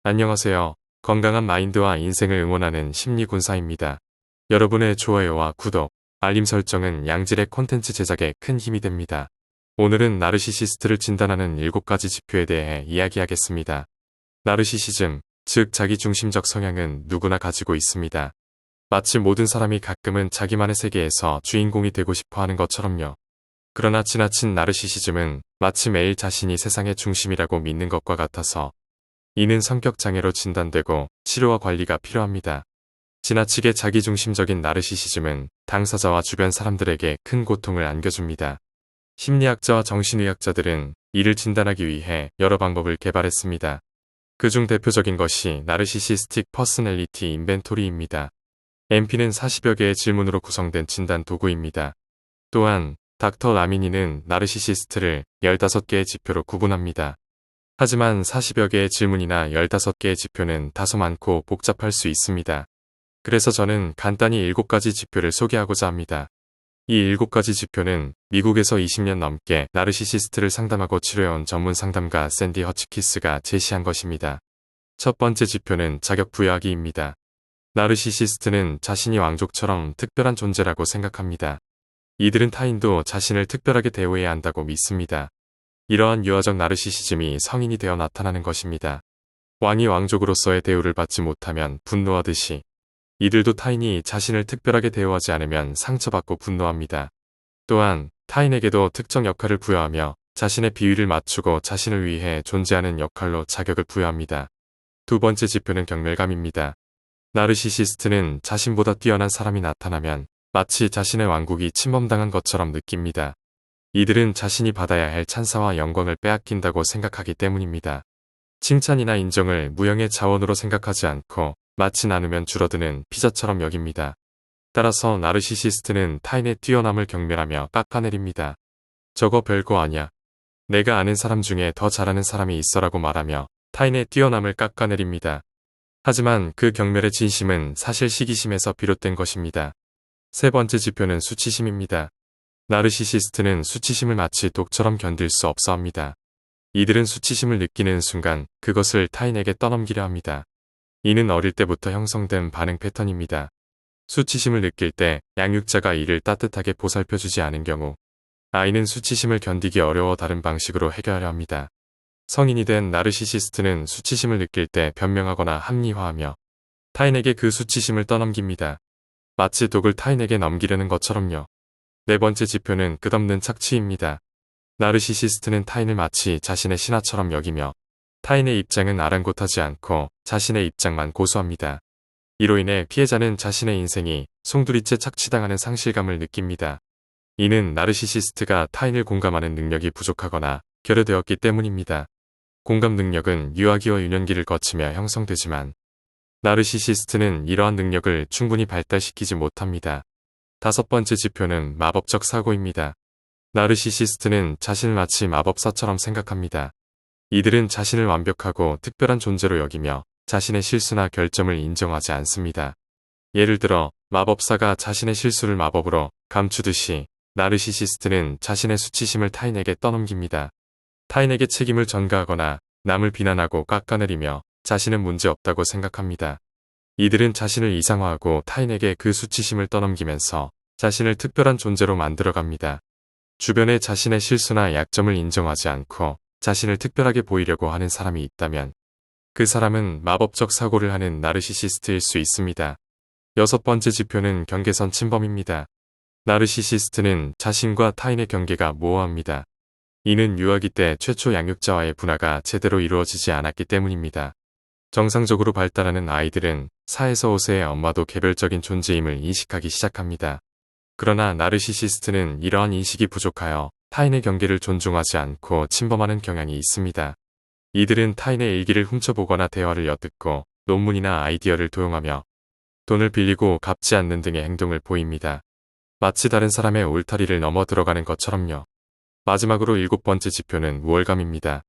안녕하세요. 건강한 마인드와 인생을 응원하는 심리군사입니다. 여러분의 좋아요와 구독, 알림 설정은 양질의 콘텐츠 제작에 큰 힘이 됩니다. 오늘은 나르시시스트를 진단하는 7가지 지표에 대해 이야기하겠습니다. 나르시시즘, 즉 자기중심적 성향은 누구나 가지고 있습니다. 마치 모든 사람이 가끔은 자기만의 세계에서 주인공이 되고 싶어 하는 것처럼요. 그러나 지나친 나르시시즘은 마치 매일 자신이 세상의 중심이라고 믿는 것과 같아서 이는 성격장애로 진단되고 치료와 관리가 필요합니다. 지나치게 자기중심적인 나르시시즘은 당사자와 주변 사람들에게 큰 고통을 안겨줍니다. 심리학자와 정신의학자들은 이를 진단하기 위해 여러 방법을 개발했습니다. 그중 대표적인 것이 나르시시스틱 퍼스널리티 인벤토리입니다. MP는 40여 개의 질문으로 구성된 진단 도구입니다. 또한 닥터 라미니는 나르시시스트를 15개의 지표로 구분합니다. 하지만 40여 개의 질문이나 15개의 지표는 다소 많고 복잡할 수 있습니다. 그래서 저는 간단히 7가지 지표를 소개하고자 합니다. 이 7가지 지표는 미국에서 20년 넘게 나르시시스트를 상담하고 치료해온 전문 상담가 샌디 허치키스가 제시한 것입니다. 첫 번째 지표는 자격 부여하기입니다. 나르시시스트는 자신이 왕족처럼 특별한 존재라고 생각합니다. 이들은 타인도 자신을 특별하게 대우해야 한다고 믿습니다. 이러한 유아적 나르시시즘이 성인이 되어 나타나는 것입니다. 왕이 왕족으로서의 대우를 받지 못하면 분노하듯이 이들도 타인이 자신을 특별하게 대우하지 않으면 상처받고 분노합니다. 또한 타인에게도 특정 역할을 부여하며 자신의 비위를 맞추고 자신을 위해 존재하는 역할로 자격을 부여합니다. 두 번째 지표는 경멸감입니다. 나르시시스트는 자신보다 뛰어난 사람이 나타나면 마치 자신의 왕국이 침범당한 것처럼 느낍니다. 이들은 자신이 받아야 할 찬사와 영광을 빼앗긴다고 생각하기 때문입니다. 칭찬이나 인정을 무형의 자원으로 생각하지 않고 마치 나누면 줄어드는 피자처럼 여깁니다. 따라서 나르시시스트는 타인의 뛰어남을 경멸하며 깎아내립니다. 저거 별거 아냐. 내가 아는 사람 중에 더 잘하는 사람이 있어라고 말하며 타인의 뛰어남을 깎아내립니다. 하지만 그 경멸의 진심은 사실 시기심에서 비롯된 것입니다. 세 번째 지표는 수치심입니다. 나르시시스트는 수치심을 마치 독처럼 견딜 수 없어 합니다. 이들은 수치심을 느끼는 순간 그것을 타인에게 떠넘기려 합니다. 이는 어릴 때부터 형성된 반응 패턴입니다. 수치심을 느낄 때 양육자가 이를 따뜻하게 보살펴주지 않은 경우 아이는 수치심을 견디기 어려워 다른 방식으로 해결하려 합니다. 성인이 된 나르시시스트는 수치심을 느낄 때 변명하거나 합리화하며 타인에게 그 수치심을 떠넘깁니다. 마치 독을 타인에게 넘기려는 것처럼요. 네 번째 지표는 끝없는 착취입니다. 나르시시스트는 타인을 마치 자신의 신하처럼 여기며 타인의 입장은 아랑곳하지 않고 자신의 입장만 고수합니다. 이로 인해 피해자는 자신의 인생이 송두리째 착취당하는 상실감을 느낍니다. 이는 나르시시스트가 타인을 공감하는 능력이 부족하거나 결여되었기 때문입니다. 공감 능력은 유아기와 유년기를 거치며 형성되지만 나르시시스트는 이러한 능력을 충분히 발달시키지 못합니다. 다섯 번째 지표는 마법적 사고입니다. 나르시시스트는 자신을 마치 마법사처럼 생각합니다. 이들은 자신을 완벽하고 특별한 존재로 여기며 자신의 실수나 결점을 인정하지 않습니다. 예를 들어 마법사가 자신의 실수를 마법으로 감추듯이 나르시시스트는 자신의 수치심을 타인에게 떠넘깁니다. 타인에게 책임을 전가하거나 남을 비난하고 깎아내리며 자신은 문제없다고 생각합니다. 이들은 자신을 이상화하고 타인에게 그 수치심을 떠넘기면서 자신을 특별한 존재로 만들어갑니다. 주변에 자신의 실수나 약점을 인정하지 않고 자신을 특별하게 보이려고 하는 사람이 있다면 그 사람은 마법적 사고를 하는 나르시시스트일 수 있습니다. 여섯 번째 지표는 경계선 침범입니다. 나르시시스트는 자신과 타인의 경계가 모호합니다. 이는 유아기 때 최초 양육자와의 분화가 제대로 이루어지지 않았기 때문입니다. 정상적으로 발달하는 아이들은 4에서 5세의 엄마도 개별적인 존재임을 인식하기 시작합니다. 그러나 나르시시스트는 이러한 인식이 부족하여 타인의 경계를 존중하지 않고 침범하는 경향이 있습니다. 이들은 타인의 일기를 훔쳐보거나 대화를 엿듣고 논문이나 아이디어를 도용하며 돈을 빌리고 갚지 않는 등의 행동을 보입니다. 마치 다른 사람의 울타리를 넘어 들어가는 것처럼요. 마지막으로 7번째 지표는 우월감입니다.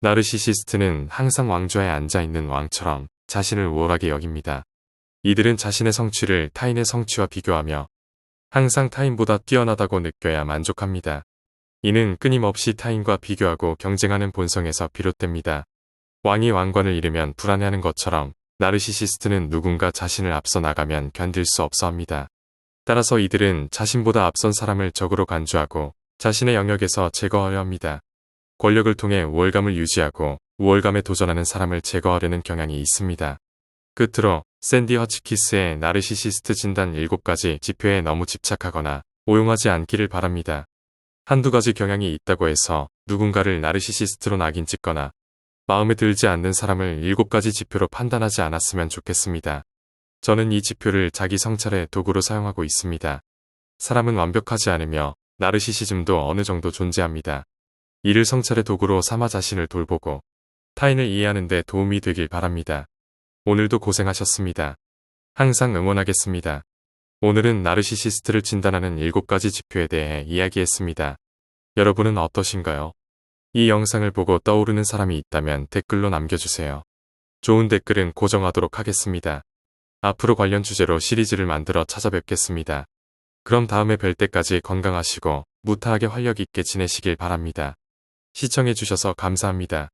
나르시시스트는 항상 왕좌에 앉아있는 왕처럼 자신을 우월하게 여깁니다. 이들은 자신의 성취를 타인의 성취와 비교하며 항상 타인보다 뛰어나다고 느껴야 만족합니다. 이는 끊임없이 타인과 비교하고 경쟁하는 본성에서 비롯됩니다. 왕이 왕관을 잃으면 불안해하는 것처럼 나르시시스트는 누군가 자신을 앞서 나가면 견딜 수 없어 합니다. 따라서 이들은 자신보다 앞선 사람을 적으로 간주하고 자신의 영역에서 제거하려 합니다. 권력을 통해 우월감을 유지하고 우월감에 도전하는 사람을 제거하려는 경향이 있습니다. 끝으로 샌디 허치키스의 나르시시스트 진단 7가지 지표에 너무 집착하거나 오용하지 않기를 바랍니다. 한두 가지 경향이 있다고 해서 누군가를 나르시시스트로 낙인 찍거나 마음에 들지 않는 사람을 7가지 지표로 판단하지 않았으면 좋겠습니다. 저는 이 지표를 자기 성찰의 도구로 사용하고 있습니다. 사람은 완벽하지 않으며 나르시시즘도 어느 정도 존재합니다. 이를 성찰의 도구로 삼아 자신을 돌보고 타인을 이해하는 데 도움이 되길 바랍니다. 오늘도 고생하셨습니다. 항상 응원하겠습니다. 오늘은 나르시시스트를 진단하는 7가지 지표에 대해 이야기했습니다. 여러분은 어떠신가요? 이 영상을 보고 떠오르는 사람이 있다면 댓글로 남겨주세요. 좋은 댓글은 고정하도록 하겠습니다. 앞으로 관련 주제로 시리즈를 만들어 찾아뵙겠습니다. 그럼 다음에 뵐 때까지 건강하시고 무탈하게 활력 있게 지내시길 바랍니다. 시청해주셔서 감사합니다.